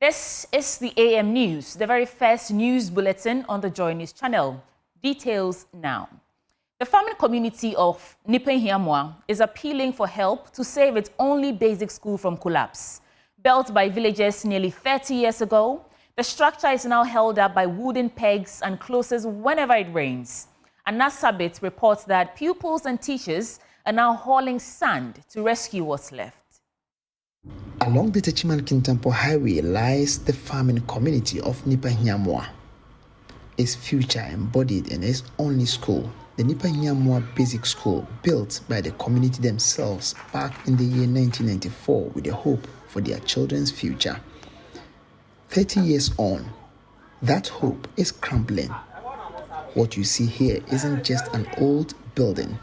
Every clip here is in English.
This is the AM News, the very first news bulletin on the Joy News channel. Details now. The farming community of Nepama is appealing for help to save its only basic school from collapse. Built by villagers nearly 30 years ago, the structure is now held up by wooden pegs and closes whenever it rains. And Nasabit reports that pupils and teachers are now hauling sand to rescue what's left. Along the Afenyo-Markin Temple Highway lies the farming community of Nepama. Its future embodied in its only school, the Nepama Basic School, built by the community themselves back in the year 1994 with the hope for their children's future. 30 years on, that hope is crumbling. What you see here isn't just an old building.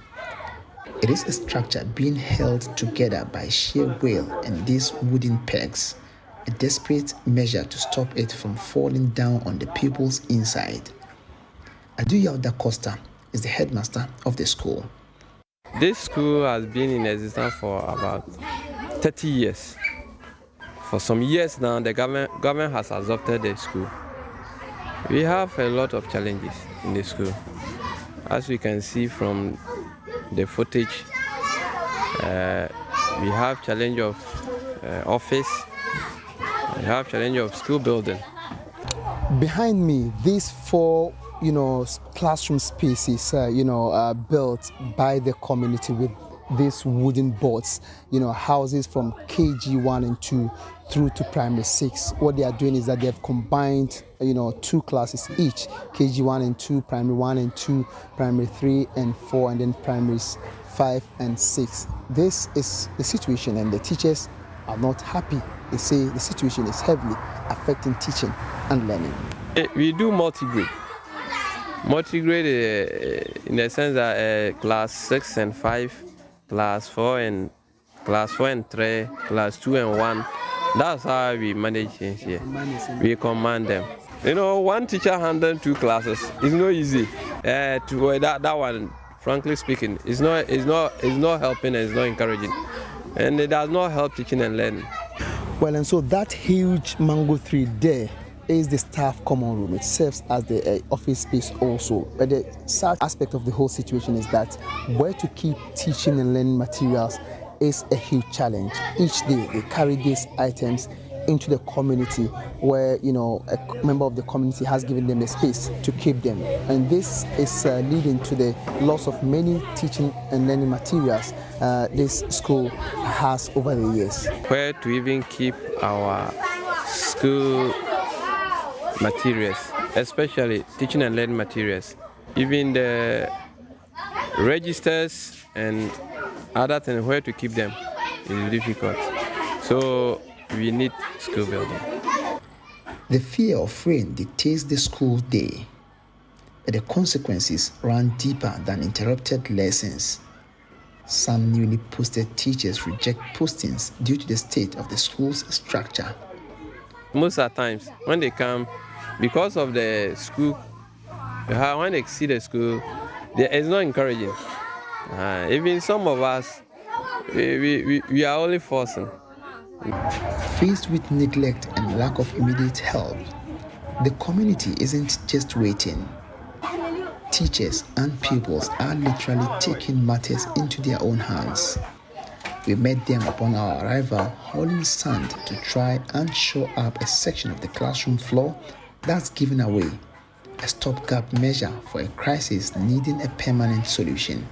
It is a structure being held together by sheer will and these wooden pegs, a desperate measure to stop it from falling down on the pupils inside. Adu Da Costa is the headmaster of the school. This school has been in existence for about 30 years. For some years now, the government has adopted the school. We have a lot of challenges in the school. As we can see from the footage, we have challenge of office, we have challenge of school building. Behind me, these four, classroom spaces, built by the community with these wooden boards, houses from KG 1 and 2 through to primary 6. What they are doing is that they have combined, 2 classes each, KG 1 and 2, primary 1 and 2, primary 3 and 4, and then primaries 5 and 6. This is the situation, and the teachers are not happy. They say the situation is heavily affecting teaching and learning. We do multi-grade. Multi-grade in the sense that class 6 and 5, class 4 and 3, class 2 and 1. That's how we manage things here. We command them. One teacher handling 2 classes is not easy. That one, frankly speaking, is not helping and it's not encouraging, and it does not help teaching and learning. Well, and so that huge mango tree there is the staff common room. It serves as the office space also. But the sad aspect of the whole situation is that where to keep teaching and learning materials is a huge challenge. Each day they carry these items into the community where a member of the community has given them a space to keep them, and this is leading to the loss of many teaching and learning materials this school has over the years. Where to even keep our school materials, especially teaching and learning materials, even the registers and other things, where to keep them is difficult. So we need school building. The fear of rain dictates the school day, but the consequences run deeper than interrupted lessons. Some newly posted teachers reject postings due to the state of the school's structure. Most of the times when they come, because of the school, when they see the school, it's not encouraging. Even some of us, we are only forcing. Faced with neglect and lack of immediate help, the community isn't just waiting. Teachers and pupils are literally taking matters into their own hands. We met them upon our arrival, hauling sand to try and shore up a section of the classroom floor that's given away, a stopgap measure for a crisis needing a permanent solution.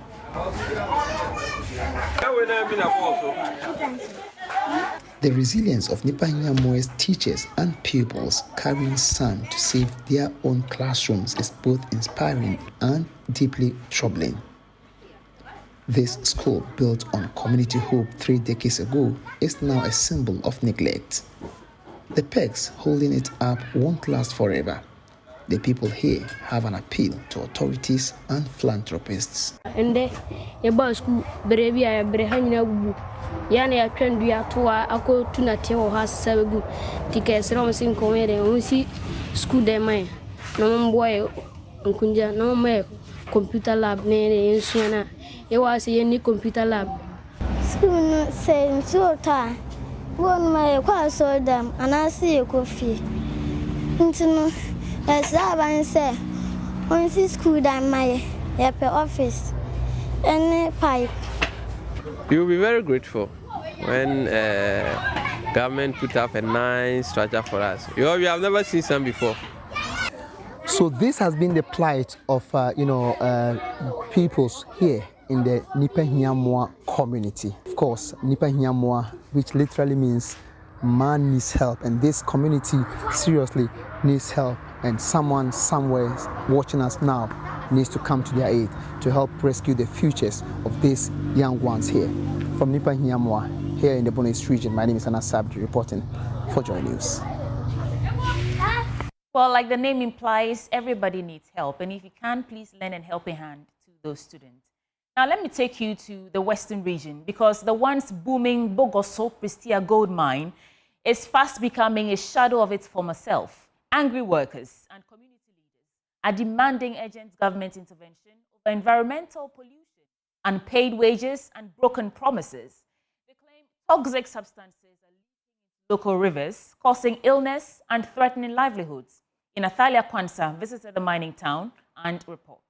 The resilience of Nepama's teachers and pupils carrying sand to save their own classrooms is both inspiring and deeply troubling. This school, built on community hope 3 decades ago, is now a symbol of neglect. The pegs holding it up won't last forever. The people here have an appeal to authorities and philanthropists. Yani ya twendu ya toa ako tunatewa hasa sababu tikesera msin komere onsi school de mai no mboye nkunja no me computer lab ne ensuana e wase yeni computer lab school no se so ta One my quite saw them and I see a coffee. Into as I say, on this school than my office and pipe. We will be very grateful when government put up a nice structure for us. We have never seen some before. So this has been the plight of peoples here in the Nepama community. Of course, Nepama, which literally means man needs help, and this community seriously needs help, and someone somewhere watching us now needs to come to their aid to help rescue the futures of these young ones here. From Nepama, here in the Bogoso region, my name is Anas Sabdi, reporting for Joy News. Well, like the name implies, everybody needs help. And if you can, please lend a helping hand to those students. Now, let me take you to the Western region, because the once booming Bogoso Prestea gold mine is fast becoming a shadow of its former self. Angry workers and community leaders are demanding urgent government intervention over environmental pollution, unpaid wages, and broken promises. They claim toxic substances are leaking into local rivers, causing illness and threatening livelihoods. In Athalia Kwanzaa visited the mining town and reports.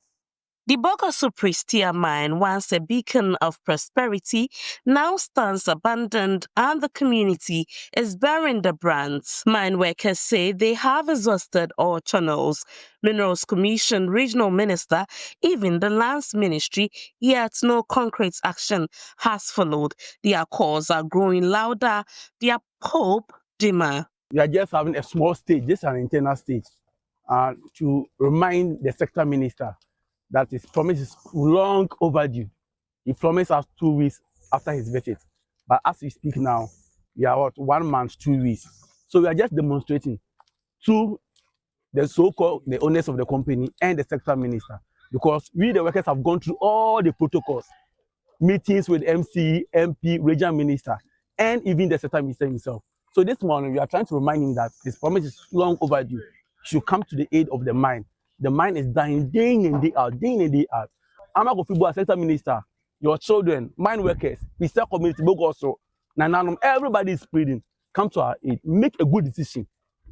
The Bogoso Prestea mine, once a beacon of prosperity, now stands abandoned and the community is bearing the brunt. Mine workers say they have exhausted all channels. Minerals Commission Regional Minister, even the Lands Ministry, yet no concrete action has followed. Their calls are growing louder, their hope dimmer. We are just having a small stage, just an internal stage, to remind the sector minister that his promise is long overdue. He promised us 2 weeks after his visit. But as we speak now, we are about 1 month, 2 weeks. So we are just demonstrating to the so-called the owners of the company and the sector minister, because we the workers have gone through all the protocols, meetings with MC, MP, regional minister, and even the sector minister himself. So this morning, we are trying to remind him that his promise is long overdue. He should come to the aid of the mine. The mine is dying day in and day out, day in and day out. Amagofibo, sector minister, your children, mine workers, Prestea community, Bogoso, Nananum, everybody is pleading. Come to our aid. Make a good decision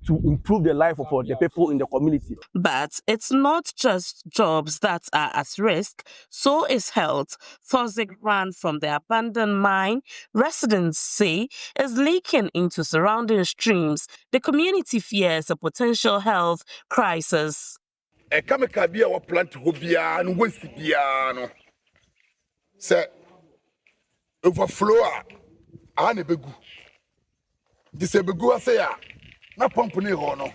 to improve the life of the people in the community. But it's not just jobs that are at risk, so is health. Toxic run from the abandoned mine, residents say, is leaking into surrounding streams. The community fears a potential health crisis. A chemical beer or plant hobia and waste piano. Say, overflow, and a begu. This a begu, I say, na pump ni hono.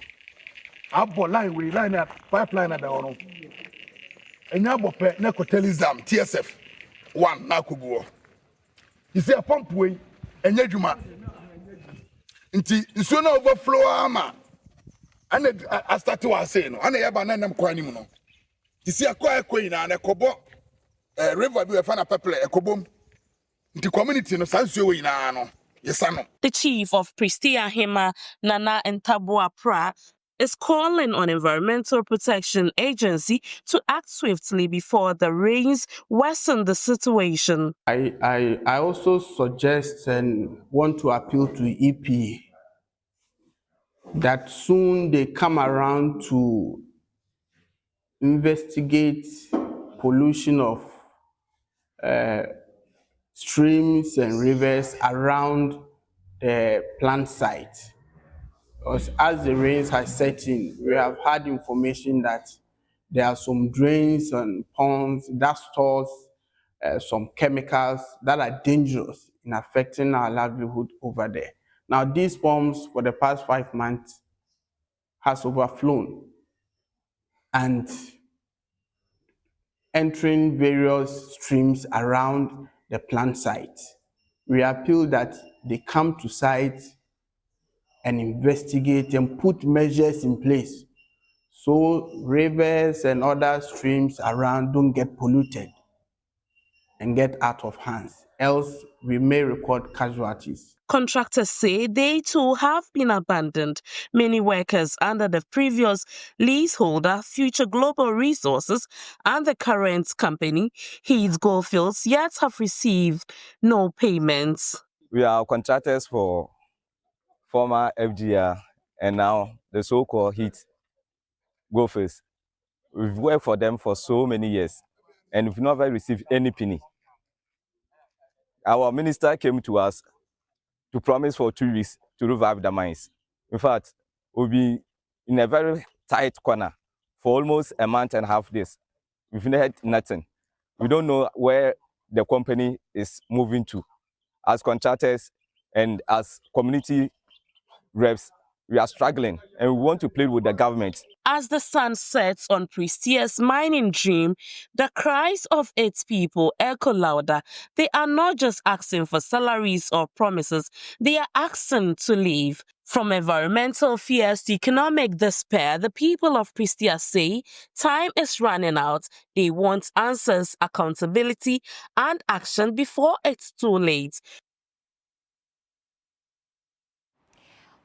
Abo line we line at pipeline at the hono. And yabo pe necotelism TSF 1 na kubuo. You see a pump way and yajuma. Inti sooner overflow ama. And I start to say no. And I have an enam kwani no. You see a quiet queen and a kobo river do a fan of pepper a kobom. The community no sansu ina no. The chief of Prestea Hema, Nana Ntabua Pra, is calling on Environmental Protection Agency to act swiftly before the rains worsen the situation. I also suggest and want to appeal to EP that soon they come around to investigate pollution of streams and rivers around the plant site. Because as the rains have set in, we have had information that there are some drains and ponds that stores some chemicals that are dangerous in affecting our livelihood over there. Now, these ponds for the past 5 months has overflown and entering various streams around the plant site. We appeal that they come to site and investigate and put measures in place so rivers and other streams around don't get polluted and get out of hands, else we may record casualties. Contractors say they too have been abandoned. Many workers under the previous leaseholder, Future Global Resources, and the current company, Heath Goldfields, yet have received no payments. We are contractors for former FGR, and now the so-called Heat Gophers. We've worked for them for so many years, and we've never received any penny. Our minister came to us to promise for 2 weeks to revive the mines. In fact, we'll be in a very tight corner for almost a month and a half this. We've had nothing. We don't know where the company is moving to. As contractors and as community reps, we are struggling and we want to plead with the government. As the sun sets on Prestea's mining dream, the cries of its people echo louder. They are not just asking for salaries or promises, they are asking to live. From environmental fears to economic despair, the people of Prestea say time is running out. They want answers, accountability, and action before it's too late.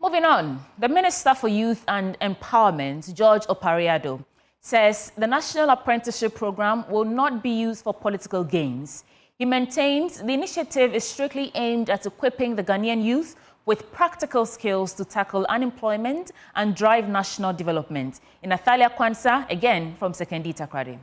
Moving on, the Minister for Youth and Empowerment, George Opariado, says the National Apprenticeship Program will not be used for political gains. He maintains the initiative is strictly aimed at equipping the Ghanaian youth with practical skills to tackle unemployment and drive national development. In Athalia Kwansa, again from Sekendi Takrade.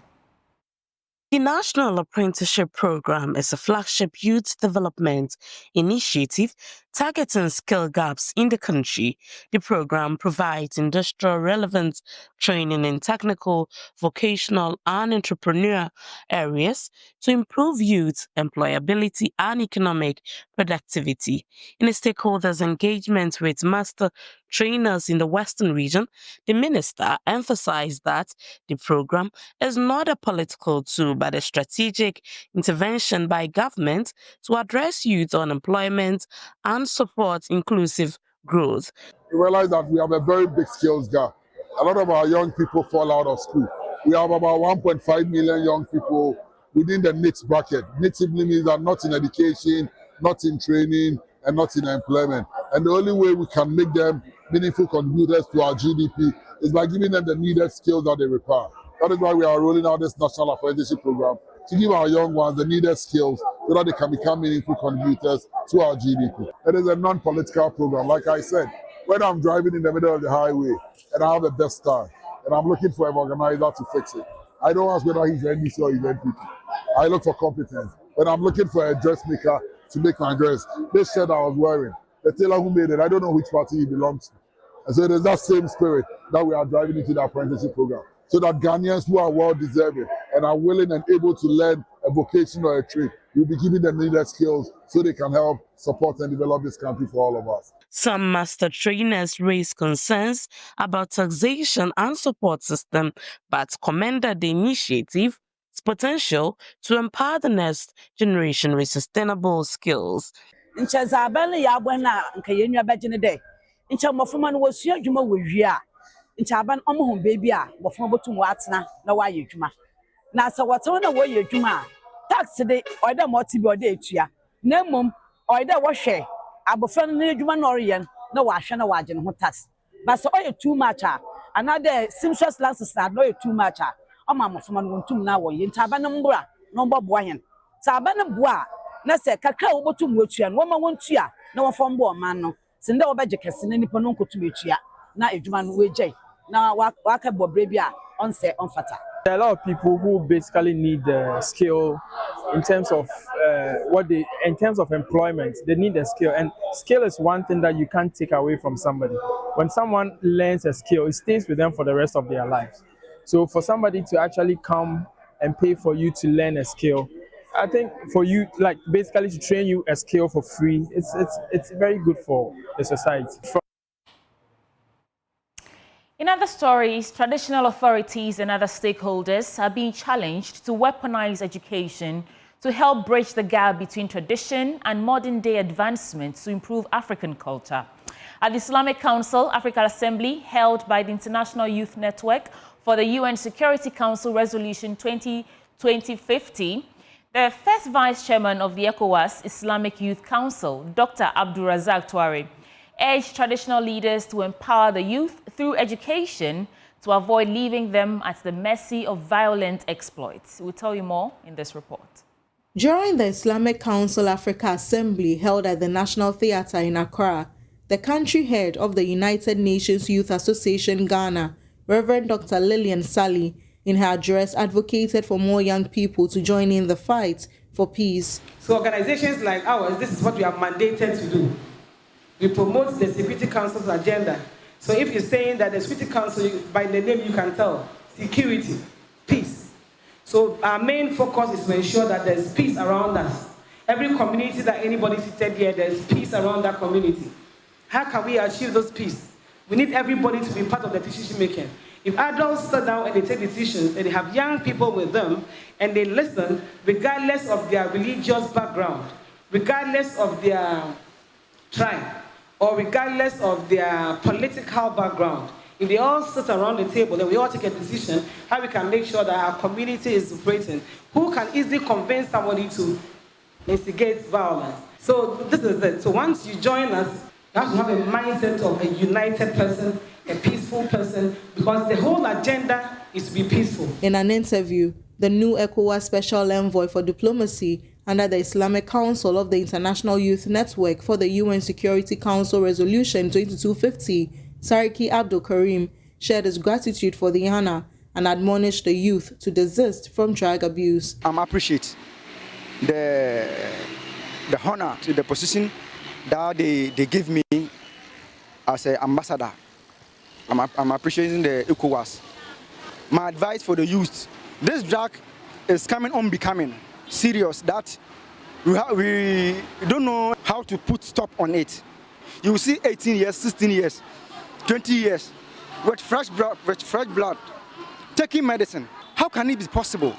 The National Apprenticeship Program is a flagship youth development initiative targeting skill gaps in the country. The program provides industrial relevant training in technical, vocational, and entrepreneurial areas to improve youth employability and economic productivity. In a stakeholders' engagement with master trainers in the Western region, the minister emphasized that the program is not a political tool but a strategic intervention by government to address youth unemployment and support inclusive growth. We realize that we have a very big skills gap. A lot of our young people fall out of school. We have about 1.5 million young people within the NITS bracket. NITS simply means that not in education, not in training, and not in employment. And the only way we can make them meaningful contributors to our GDP is by giving them the needed skills that they require. That is why we are rolling out this National Apprenticeship Program, to give our young ones the needed skills so that they can become meaningful contributors to our GDP. It is a non-political program. Like I said, when I'm driving in the middle of the highway and I have a best car and I'm looking for an organizer to fix it, I don't ask whether he's NDC or he's NPP. I look for competence. When I'm looking for a dressmaker to make my dress, this shirt I was wearing, the tailor who made it, I don't know which party he belongs to. And so it is that same spirit that we are driving into the apprenticeship program, so that Ghanaians who are well-deserving and are willing and able to learn a vocation or a trade will be given the needed skills so they can help support and develop this country for all of us. Some master trainers raised concerns about taxation and support system, but commended the initiative's potential to empower the next generation with sustainable skills. Nchaban omo baby a bofo botum watena na waye adwuma na sa wotewo na waye adwuma tax de oida moti bi oda etua na mom oida wo hwe abofra no adwuma na oriye na wa hwe na waje no tax but so oye too much another seamstress license na no too much oma mofo no wontum na waye nchaban no mbura no mbobo ahen saban no boa na se kakra wo botum watua no ma wontua na wo fom bo o man no sinde wo beje kese na nipa no nkotum etua na adwuma no wejai. Now, a lot of people who basically need skill in terms of in terms of employment. They need a skill, and skill is one thing that you can't take away from somebody. When someone learns a skill, it stays with them for the rest of their lives. So for somebody to actually come and pay for you to learn a skill, I think for you, like basically to train you a skill for free, it's very good for the society. In other stories, traditional authorities and other stakeholders are being challenged to weaponize education to help bridge the gap between tradition and modern-day advancements to improve African culture. At the Islamic Council Africa Assembly, held by the International Youth Network for the UN Security Council Resolution 2050, the first Vice Chairman of the ECOWAS Islamic Youth Council, Dr. Abdulrazak Touare, urged traditional leaders to empower the youth through education to avoid leaving them at the mercy of violent exploits. We'll tell you more in this report. During the Islamic Council Africa Assembly held at the National Theatre in Accra, the country head of the United Nations Youth Association Ghana, Reverend Dr. Lillian Sally, in her address advocated for more young people to join in the fight for peace. So organizations like ours, this is what we are mandated to do. We promote the Security Council's agenda. So if you're saying that the Security Council, by the name you can tell, security, peace. So our main focus is to ensure that there's peace around us. Every community that anybody seated here, there's peace around that community. How can we achieve those peace? We need everybody to be part of the decision making. If adults sit down and they take decisions and they have young people with them and they listen, regardless of their religious background, regardless of their tribe, or regardless of their political background, if they all sit around the table and we all take a decision, how we can make sure that our community is operating, who can easily convince somebody to instigate violence. So this is it. So once you join us, you have to have a mindset of a united person, a peaceful person, because the whole agenda is to be peaceful. In an interview, the new ECOWAS Special Envoy for Diplomacy under the Islamic Council of the International Youth Network for the UN Security Council Resolution 2250, Sariki Abdul Karim, shared his gratitude for the honor and admonished the youth to desist from drug abuse. I appreciate the honor to the position that they give me as an ambassador. I'm appreciating the ECOWAS. My advice for the youth, this drug is coming on becoming serious that we don't know how to put stop on it. You see 18 years, 16 years, 20 years with fresh blood, taking medicine. How can it be possible?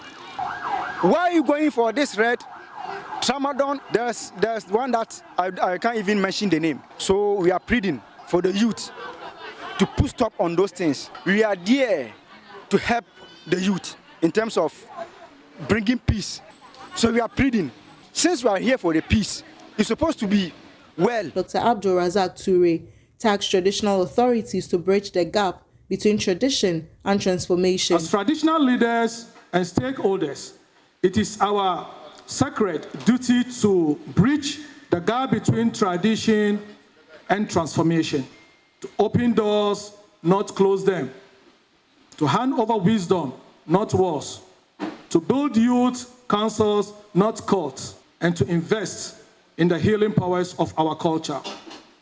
Why are you going for this red tramadol? There's one that I can't even mention the name. So we are pleading for the youth to put stop on those things. We are there to help the youth in terms of bringing peace. So we are pleading, since we are here for the peace, it's supposed to be well. Dr. Abdul Razak Toure tasked traditional authorities to bridge the gap between tradition and transformation. As traditional leaders and stakeholders, it is our sacred duty to bridge the gap between tradition and transformation, to open doors, not close them, to hand over wisdom, not walls, to build youth councils, not courts, and to invest in the healing powers of our culture,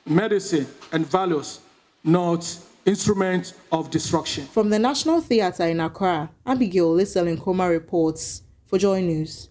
medicine, and values, not instruments of destruction. From the National Theatre in Accra, Abigail Lisel-Nkrumah reports for Joy News.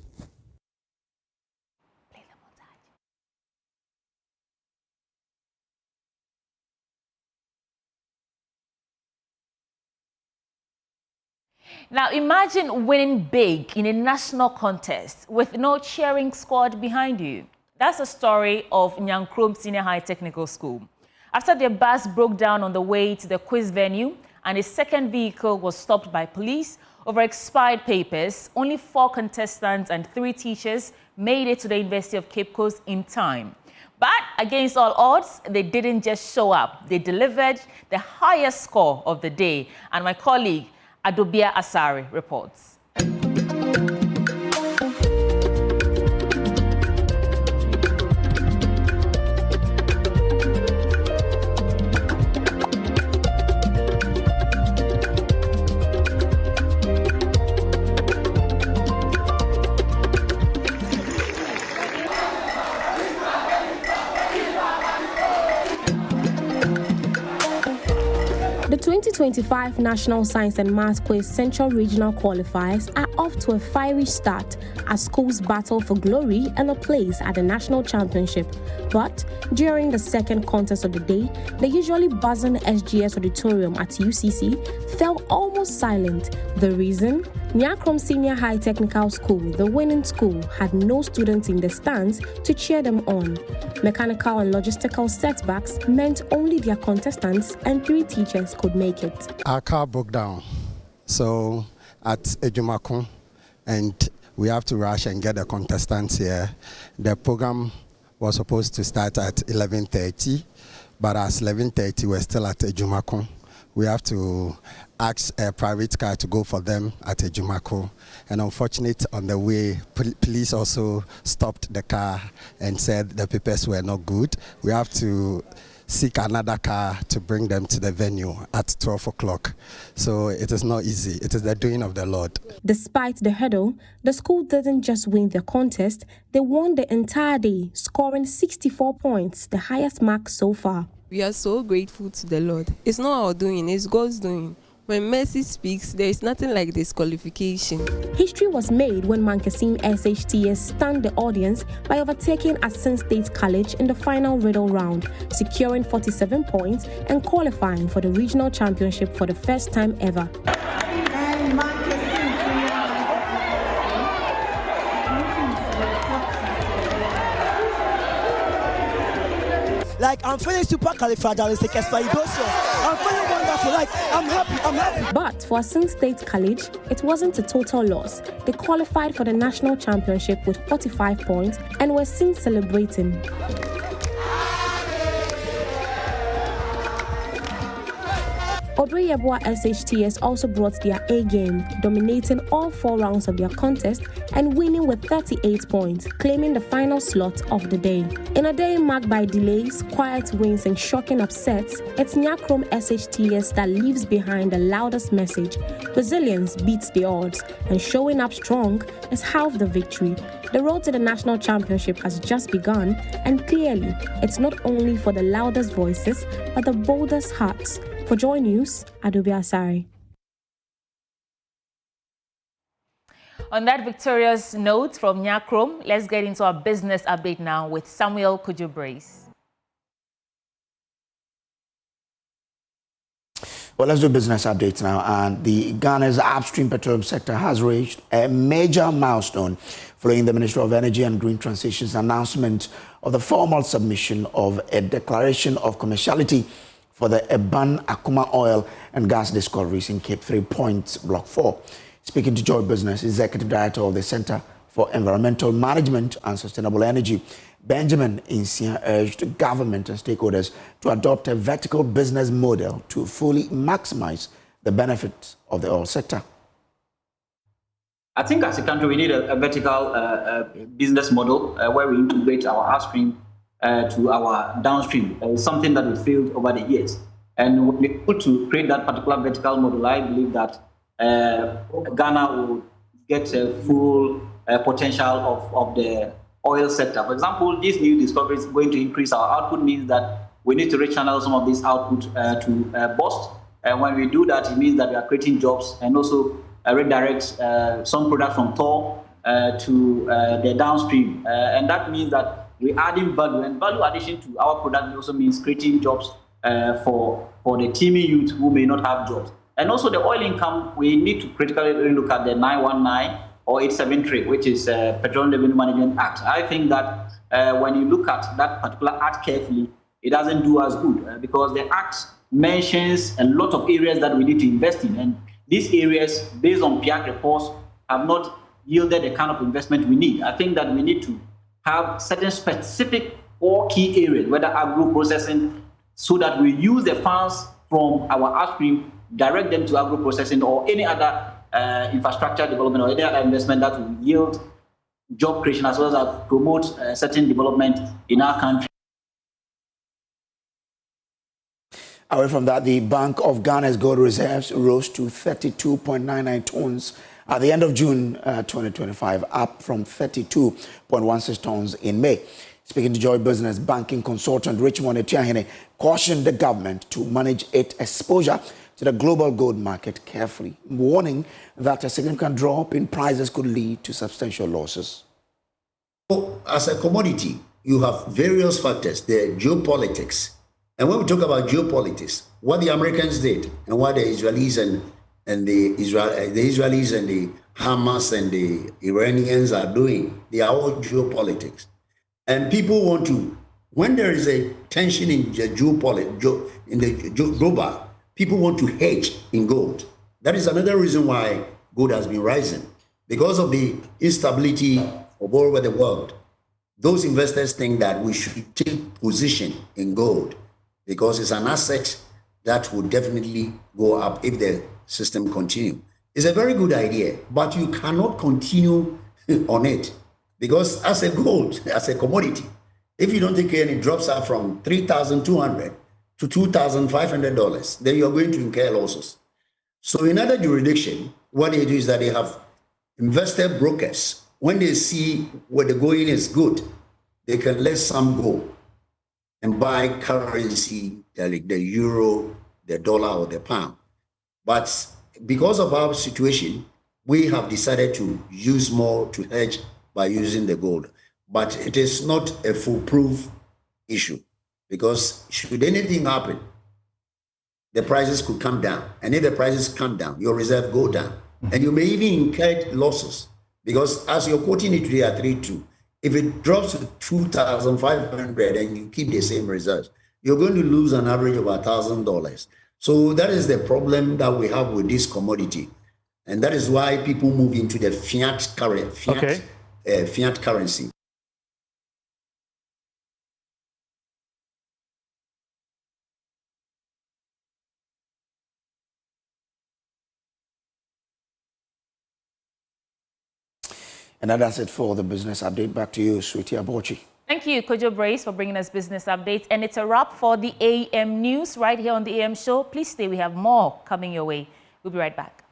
Now imagine winning big in a national contest with no cheering squad behind you. That's the story of Nyankrom Senior High Technical School. After their bus broke down on the way to the quiz venue and a second vehicle was stopped by police over expired papers, only 4 contestants and 3 teachers made it to the University of Cape Coast in time. But against all odds, they didn't just show up. They delivered the highest score of the day. And my colleague, Adobia Asari, reports. The 2025 National Science and Math Quiz Central Regional Qualifiers are off to a fiery start as schools battle for glory and a place at the National Championship. But during the second contest of the day, the usually buzzing SGS auditorium at UCC fell almost silent. The reason? Nyankrom Senior High Technical School, the winning school, had no students in the stands to cheer them on. Mechanical and logistical setbacks meant only their contestants and 3 teachers could make it. Our car broke down, so at Ejumakon, and we have to rush and get the contestants here. The program was supposed to start at 11:30, but as 11:30 we're still at Ejumakon. We have to ask a private car to go for them at Ejumako. And unfortunately, on the way, police also stopped the car and said the papers were not good. We have to seek another car to bring them to the venue at 12 o'clock. So it is not easy. It is the doing of the Lord. Despite the hurdle, the school didn't just win the contest, they won the entire day, scoring 64 points, the highest mark so far. We are so grateful to the Lord. It's not our doing, it's God's doing. When mercy speaks, there is nothing like disqualification. History was made when Mankasim SHTS stunned the audience by overtaking Asin State College in the final riddle round, securing 47 points and qualifying for the regional championship for the first time ever. Like, I'm feeling super califragilisticexpialidocious. I'm feeling wonderful. Like, I'm happy. But for Asin State College, it wasn't a total loss. They qualified for the national championship with 45 points and were seen celebrating. Odreyabwa SHTS also brought their A game, dominating all 4 rounds of their contest and winning with 38 points, claiming the final slot of the day. In a day marked by delays, quiet wins and shocking upsets, it's Nyakrom SHTS that leaves behind the loudest message. Resilience beats the odds, and showing up strong is half the victory. The road to the national championship has just begun, and clearly, it's not only for the loudest voices, but the boldest hearts. For Joy News, Adobe Asari. On that victorious note from Nyakrom, let's get into our business update now with Samuel Kujo-Brace. Well, let's do business updates now. And the Ghana's upstream petroleum sector has reached a major milestone following the Ministry of Energy and Green Transition's announcement of the formal submission of a declaration of commerciality for the Eban Akuma oil and gas discoveries in Cape 3 Point, Block 4. Speaking to Joy Business, Executive Director of the Center for Environmental Management and Sustainable Energy, Benjamin Insia, urged government and stakeholders to adopt a vertical business model to fully maximize the benefits of the oil sector. I think as a country, we need a vertical business model where we integrate our upstream to our downstream. It's something that we failed over the years. And when we're able to create that particular vertical model, I believe that Ghana will get a full potential of the oil sector. For example, this new discovery is going to increase our output, means that we need to rechannel some of this output to BOST. And when we do that, it means that we are creating jobs and also redirect some products from Thor to the downstream. And that means that we're adding value, and value addition to our product also means creating jobs for the teeming youth who may not have jobs. And also the oil income, we need to critically look at the 919 or 873, which is Petroleum Revenue Management Act. I think that when you look at that particular act carefully, it doesn't do us good because the act mentions a lot of areas that we need to invest in. And these areas, based on PIAC reports, have not yielded the kind of investment we need. I think that we need to have certain specific 4 key areas, whether agro-processing, so that we use the funds from our upstream, direct them to agro-processing or any other infrastructure development or any other investment that will yield job creation as well as promote certain development in our country. Away from that, the Bank of Ghana's gold reserves rose to 32.99 tons at the end of June 2025, up from 32.16 tons in May. Speaking to Joy Business, banking consultant Richmond Etiahene cautioned the government to manage its exposure to the global gold market carefully, warning that a significant drop in prices could lead to substantial losses. As a commodity, you have various factors, the geopolitics. And when we talk about geopolitics, what the Americans did and what the Israelis and the Israelis and the Hamas and the Iranians are doing, they are all geopolitics. And people want to, when there is a tension in the global, people want to hedge in gold. That is another reason why gold has been rising. Because of the instability of all over the world, those investors think that we should take position in gold because it's an asset that will definitely go up if the system continues. It's a very good idea, but you cannot continue on it because as a gold, as a commodity, If you don't take care and it drops out from $3,200 to $2,500, then you're going to incur losses. So in other jurisdictions, what they do is that they have investor brokers. When they see where the going is good, they can let some go and buy currency like the euro, the dollar, or the pound. But because of our situation, we have decided to use more to hedge by using the gold. But it is not a foolproof issue, because should anything happen, the prices could come down. And if the prices come down, your reserve go down. And you may even incur losses, because as you're quoting it today at 3.2, if it drops to 2,500 and you keep the same reserves, you're going to lose an average of $1,000. So that is the problem that we have with this commodity. And that is why people move into the fiat currency. And that's it for the business update. Back to you, Sweetie Abochi. Thank you, Kojo Brace, for bringing us business updates. And it's a wrap for the AM News right here on the AM Show. Please stay. We have more coming your way. We'll be right back.